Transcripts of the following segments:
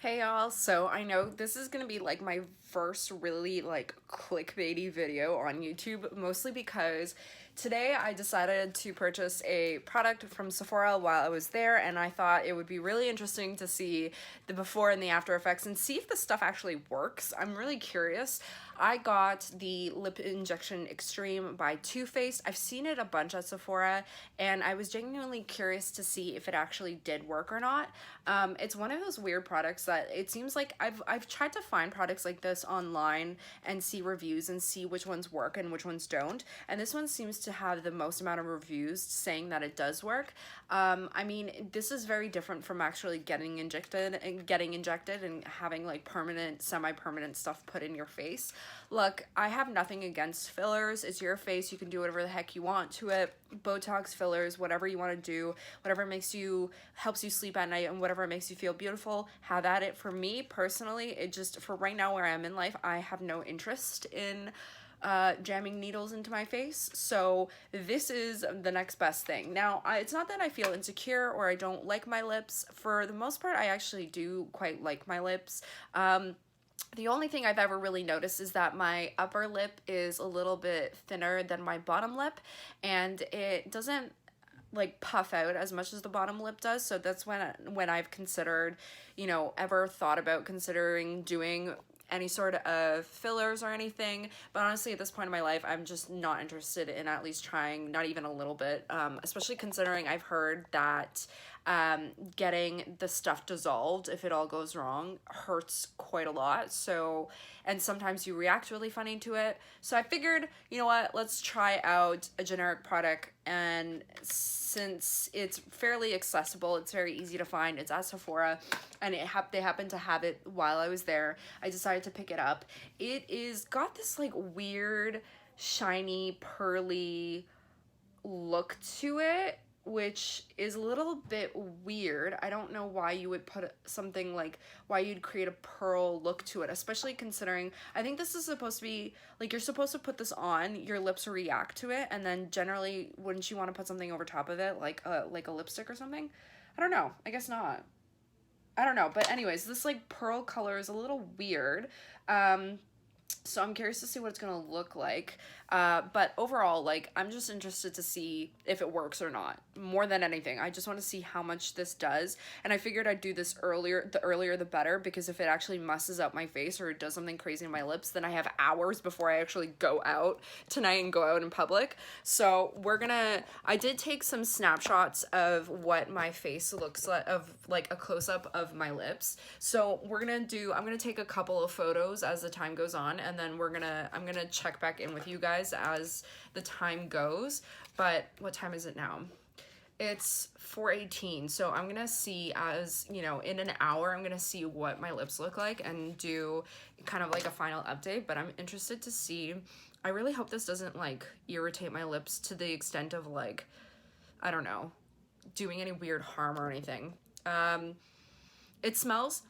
Hey y'all, so I know this is gonna be like my first really like clickbaity video on YouTube, mostly because today I decided to purchase a product from Sephora while I was there, and I thought it would be really interesting to see the before and the after effects and see if the stuff actually works. I'm really curious. I got the Lip Injection Extreme by Too Faced. I've seen it a bunch at Sephora, and I was genuinely curious to see if it actually did work or not. It's one of those weird products that it seems like I've tried to find products like this online and see reviews and see which ones work and which ones don't. And this one seems to have the most amount of reviews saying that it does work. I mean, this is very different from actually getting injected and having like permanent, semi-permanent stuff put in your face. Look, I have nothing against fillers. It's your face. You can do whatever the heck you want to it. Botox, fillers, whatever you want to do, whatever helps you sleep at night and whatever makes you feel beautiful, have at it. For me personally, it just, for right now where I am in life, I have no interest in jamming needles into my face. So this is the next best thing. Now, it's not that I feel insecure or I don't like my lips. For the most part, I actually do quite like my lips. The only thing I've ever really noticed is that my upper lip is a little bit thinner than my bottom lip, and it doesn't like puff out as much as the bottom lip does. So that's when I've considered, ever thought about considering doing any sort of fillers or anything. But honestly, at this point in my life, I'm just not interested in at least trying, not even a little bit, especially considering I've heard that getting the stuff dissolved, if it all goes wrong, hurts quite a lot. So, and sometimes you react really funny to it. So I figured, you know what, let's try out a generic product. And since it's fairly accessible, it's very easy to find, it's at Sephora, and they happened to have it while I was there, I decided to pick it up. It is got this like weird, shiny, pearly look to it, which is a little bit weird. I don't know why you would put something like, why you'd create a pearl look to it, especially considering I think this is supposed to be like, you're supposed to put this on, your lips react to it, and then generally wouldn't you want to put something over top of it, like a lipstick or something? I don't know. I guess not. I don't know. But anyways, this like pearl color is a little weird. So I'm curious to see what it's gonna look like. But overall, like, I'm just interested to see if it works or not. More than anything, I just want to see how much this does. And I figured I'd do this earlier. The earlier, the better, because if it actually messes up my face or it does something crazy in my lips, then I have hours before I actually go out tonight and go out in public. So I did take some snapshots of what my face looks like, of like a close-up of my lips. So I'm gonna take a couple of photos as the time goes on, and then I'm gonna check back in with you guys as the time goes. But what time is it now? It's 4:18, so I'm gonna see, as you know, in an hour I'm gonna see what my lips look like and do kind of like a final update. But I'm interested to see. I really hope this doesn't like irritate my lips to the extent of like, I don't know, doing any weird harm or anything. It smells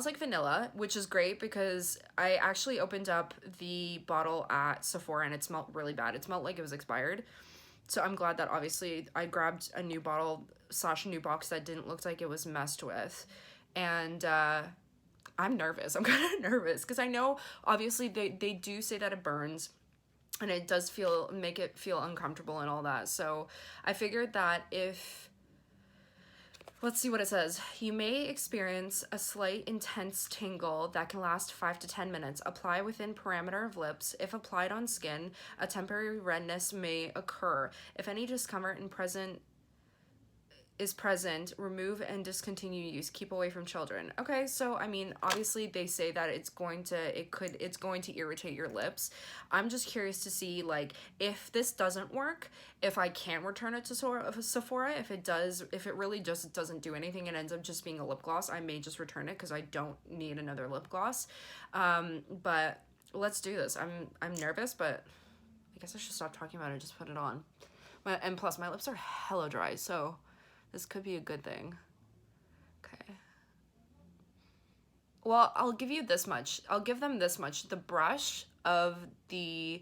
like vanilla, which is great because I actually opened up the bottle at Sephora and it smelled really bad. It smelled like it was expired. So I'm glad that obviously I grabbed a new bottle / a new box that didn't look like it was messed with. And I'm nervous. I'm kind of nervous because I know obviously they do say that it burns and it does make it feel uncomfortable and all that. So I figured that let's see what it says. You may experience a slight intense tingle that can last 5 to 10 minutes. Apply within parameter of lips. If applied on skin, a temporary redness may occur. If any discomfort is present, remove and discontinue use. Keep away from children. Okay, so I mean, obviously they say that it's going to irritate your lips. I'm just curious to see like if this doesn't work, if I can't return it to Sephora. If it really just doesn't do anything and ends up just being a lip gloss, I may just return it because I don't need another lip gloss. But let's do this. I'm nervous, but I guess I should stop talking about it and just put it on. And plus my lips are hella dry, so this could be a good thing. Okay. Well, I'll give you this much. I'll give them this much. The brush of the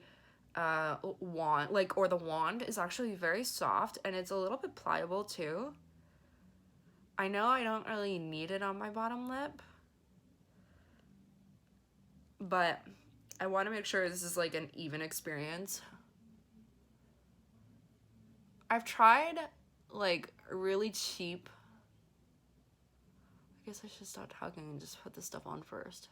wand, the wand is actually very soft and it's a little bit pliable too. I know I don't really need it on my bottom lip, but I want to make sure this is like an even experience. I've tried like really cheap. I guess I should stop talking and just put this stuff on first.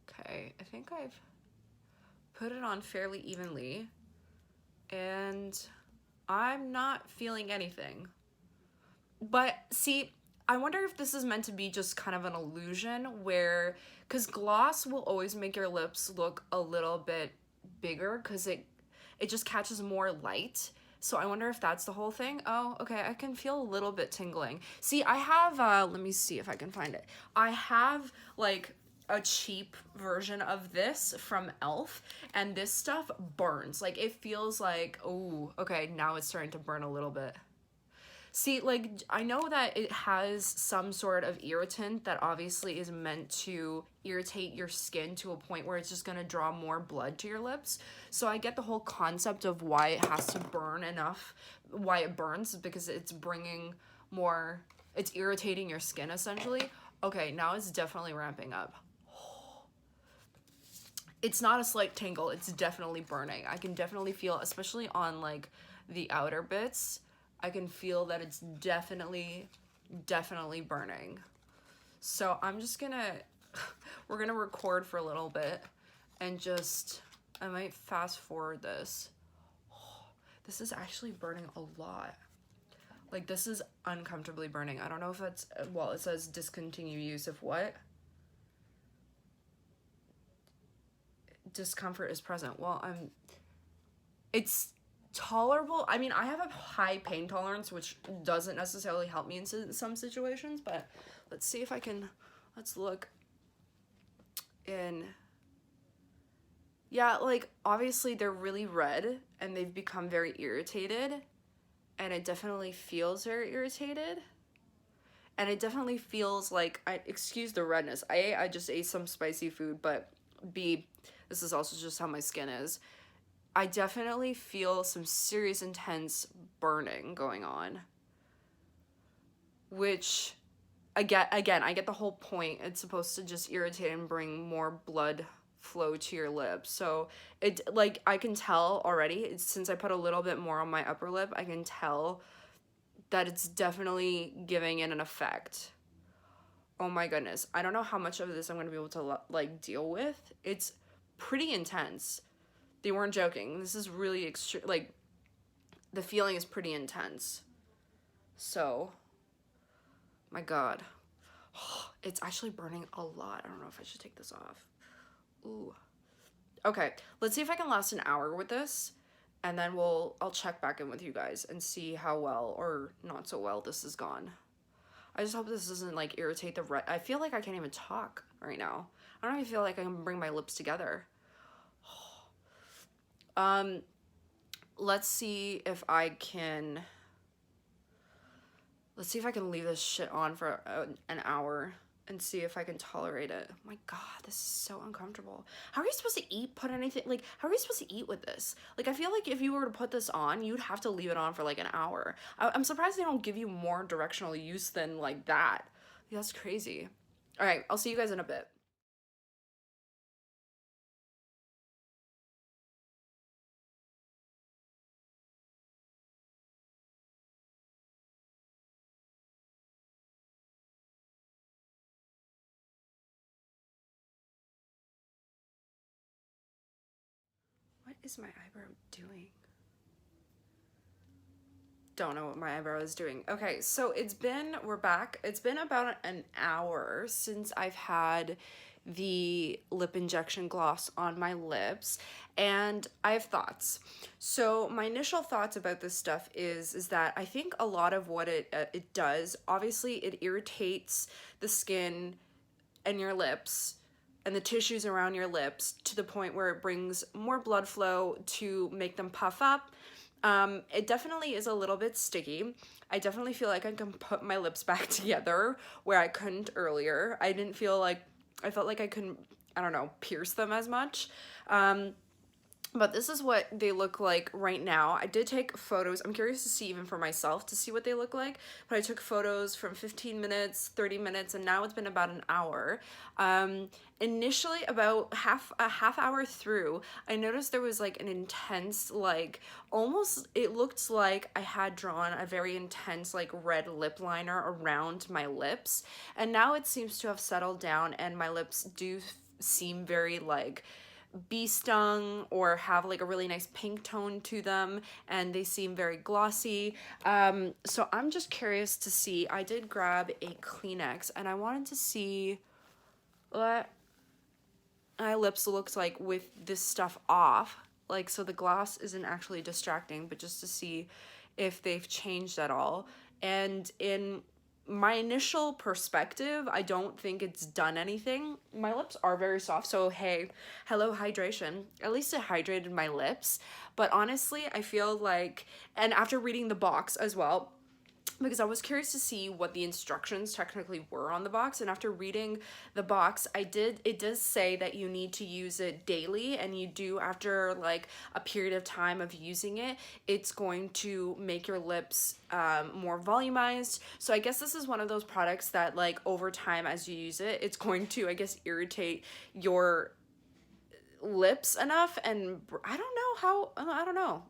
Okay, I think I've put it on fairly evenly, and I'm not feeling anything. But see, I wonder if this is meant to be just kind of an illusion where, because gloss will always make your lips look a little bit bigger because it just catches more light. So I wonder if that's the whole thing. Oh, okay, I can feel a little bit tingling. See, I have, let me see if I can find it. I have like a cheap version of this from e.l.f. and this stuff burns. Like it feels like, oh, okay, now it's starting to burn a little bit. See, like, I know that it has some sort of irritant that obviously is meant to irritate your skin to a point where it's just gonna draw more blood to your lips. So I get the whole concept of why it has to burn enough, why it burns, because it's bringing more, it's irritating your skin essentially. Okay, now it's definitely ramping up. It's not a slight tingle, it's definitely burning. I can definitely feel, especially on like the outer bits, I can feel that it's definitely burning. So I'm just gonna, we're gonna record for a little bit and just, I might fast forward this. This is actually burning a lot. Like this is uncomfortably burning. I don't know if that's, well, it says discontinue use of what? Discomfort is present. Well, it's tolerable. I mean, I have a high pain tolerance, which doesn't necessarily help me in some situations, but let's see if I can, let's look in. Yeah, like obviously they're really red and they've become very irritated, and it definitely feels very irritated. And it definitely feels like, excuse the redness. I just ate some spicy food, but B, this is also just how my skin is. I definitely feel some serious intense burning going on, which again, I get the whole point. It's supposed to just irritate and bring more blood flow to your lips. So it, like, I can tell already, since I put a little bit more on my upper lip, I can tell that it's definitely giving it an effect. Oh my goodness. I don't know how much of this I'm going to be able to like deal with. It's pretty intense. They weren't joking. This is really extreme. Like, the feeling is pretty intense. So, my God. It's actually burning a lot. I don't know if I should take this off. Ooh. Okay, let's see if I can last an hour with this, and then I'll check back in with you guys and see how well or not so well this has gone. I just hope this doesn't like irritate the red. I feel like I can't even talk right now. I don't even feel like I can bring my lips together. Let's see if I can leave this shit on for an hour and see if I can tolerate it. Oh my God, this is so uncomfortable. How are you supposed to eat, put anything, like, how are you supposed to eat with this? Like, I feel like if you were to put this on, you'd have to leave it on for like an hour. I'm surprised they don't give you more directional use than like that. That's crazy. All right, I'll see you guys in a bit. What is my eyebrow doing? Don't know what my eyebrow is doing. Okay, so we're back. It's been about an hour since I've had the lip injection gloss on my lips, and I have thoughts. So my initial thoughts about this stuff is that I think a lot of what it does, obviously it irritates the skin and your lips and the tissues around your lips to the point where it brings more blood flow to make them puff up. It definitely is a little bit sticky. I definitely feel like I can put my lips back together where I couldn't earlier. I felt like I couldn't I don't know, pierce them as much. But this is what they look like right now. I did take photos. I'm curious to see even for myself to see what they look like. But I took photos from 15 minutes, 30 minutes, and now it's been about an hour. Initially, about a half hour through, I noticed there was like an intense, like almost, it looked like I had drawn a very intense like red lip liner around my lips. And now it seems to have settled down and my lips do seem very like bee stung or have like a really nice pink tone to them, and they seem very glossy. So I'm just curious to see. I did grab a Kleenex and I wanted to see what my lips looks like with this stuff off, like so the gloss isn't actually distracting, but just to see if they've changed at all. And in my initial perspective, I don't think it's done anything. My lips are very soft, so hey, hello hydration. At least it hydrated my lips. But honestly, I feel like, and after reading the box as well, because I was curious to see what the instructions technically were on the box, and after reading the box, it does say that you need to use it daily, and you do after like a period of time of using it, it's going to make your lips more volumized. So I guess this is one of those products that like over time as you use it, it's going to, I guess, irritate your lips enough, and I don't know how, I don't know.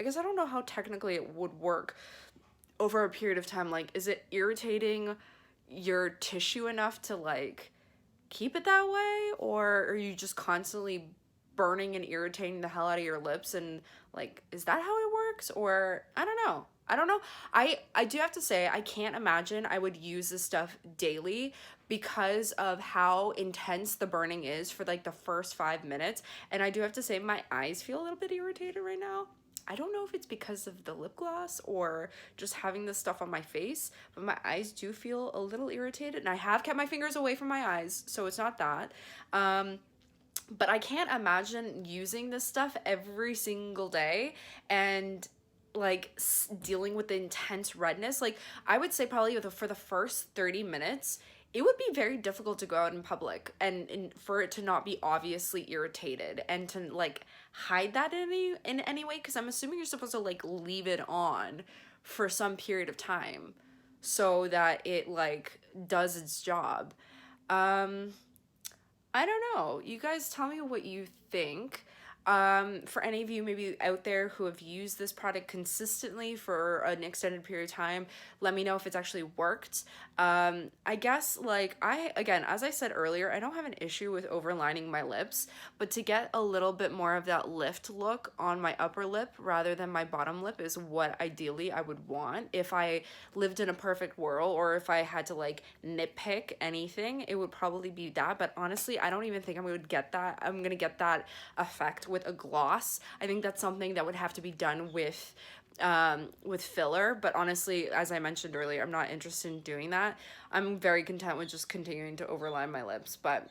I guess I don't know how technically it would work over a period of time. Like, is it irritating your tissue enough to like keep it that way, or are you just constantly burning and irritating the hell out of your lips, and like, is that how it works? Or I don't know. I do have to say, I can't imagine I would use this stuff daily because of how intense the burning is for like the first 5 minutes. And I do have to say, my eyes feel a little bit irritated right now. I don't know if it's because of the lip gloss or just having this stuff on my face, but my eyes do feel a little irritated, and I have kept my fingers away from my eyes, so it's not that. But I can't imagine using this stuff every single day and like dealing with the intense redness. Like, I would say probably for the first 30 minutes, it would be very difficult to go out in public and for it to not be obviously irritated and to like hide that in any way, because I'm assuming you're supposed to like leave it on for some period of time so that it like does its job. I don't know. You guys tell me what you think. For any of you maybe out there who have used this product consistently for an extended period of time, let me know if it's actually worked. I guess like again, as I said earlier, I don't have an issue with overlining my lips, but to get a little bit more of that lift look on my upper lip rather than my bottom lip is what ideally I would want. If I lived in a perfect world, or if I had to like nitpick anything, it would probably be that. But honestly, I don't even think I'm gonna get that effect with a gloss. I think that's something that would have to be done with filler, but honestly, as I mentioned earlier, I'm not interested in doing that. I'm very content with just continuing to overline my lips. But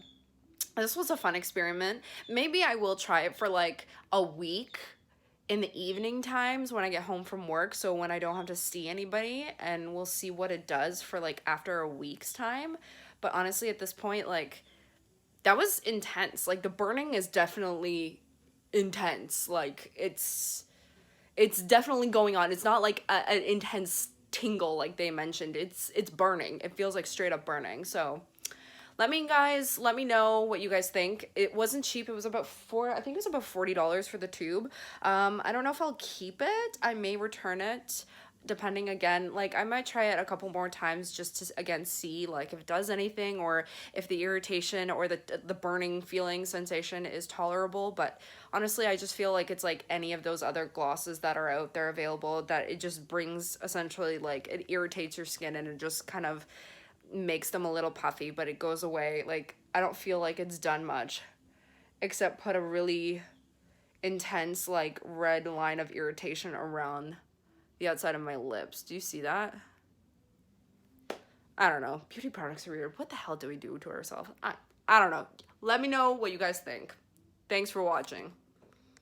this was a fun experiment. Maybe I will try it for like a week in the evening times when I get home from work, so when I don't have to see anybody, and we'll see what it does for like after a week's time. But honestly, at this point, like, that was intense. Like, the burning is definitely intense. Like, it's definitely going on. It's not like an intense tingle like they mentioned. It's burning. It feels like straight up burning. So let me know what you guys think. It wasn't cheap. It was about I think it was about $40 for the tube. I don't know if I'll keep it. I may return it, depending. Again, like, I might try it a couple more times just to again see like if it does anything, or if the irritation or the burning feeling sensation is tolerable. But honestly, I just feel like it's like any of those other glosses that are out there available, that it just brings essentially like, it irritates your skin and it just kind of makes them a little puffy, but it goes away. Like, I don't feel like it's done much except put a really intense like red line of irritation around the outside of my lips. Do you see that? I don't know. Beauty products are weird. What the hell do we do to ourselves? I don't know. Let me know what you guys think. Thanks for watching.